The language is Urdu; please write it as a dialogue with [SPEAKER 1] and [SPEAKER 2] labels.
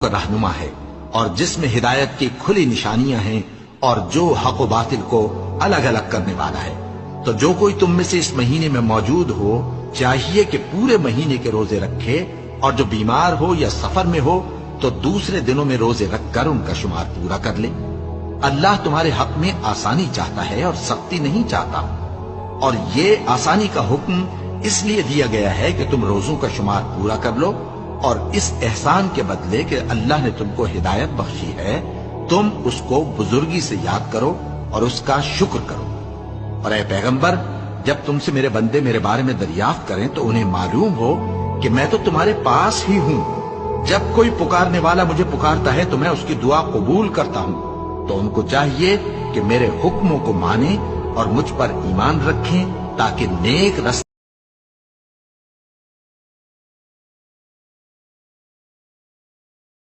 [SPEAKER 1] کا رہنما ہے اور جس میں ہدایت کی کھلی نشانیاں ہیں اور جو حق و باطل کو الگ الگ کرنے والا ہے۔ تو جو کوئی تم میں سے اس مہینے میں موجود ہو چاہیے کہ پورے مہینے کے روزے رکھے، اور جو بیمار ہو یا سفر میں ہو تو دوسرے دنوں میں روزے رکھ کر ان کا شمار پورا کر لے۔ اللہ تمہارے حق میں آسانی چاہتا ہے اور سختی نہیں چاہتا، اور یہ آسانی کا حکم اس لیے دیا گیا ہے کہ تم روزوں کا شمار پورا کر لو، اور اس احسان کے بدلے کہ اللہ نے تم کو ہدایت بخشی ہے تم اس کو بزرگی سے یاد کرو اور اس کا شکر کرو۔ اور اے پیغمبر، جب تم سے میرے بندے میرے بارے میں دریافت کریں تو انہیں معلوم ہو کہ میں تو تمہارے پاس ہی ہوں۔ جب کوئی پکارنے والا مجھے پکارتا ہے تو میں اس کی دعا قبول کرتا ہوں، تو ان کو چاہیے کہ میرے حکموں کو مانیں اور مجھ پر ایمان رکھیں تاکہ نیک رستے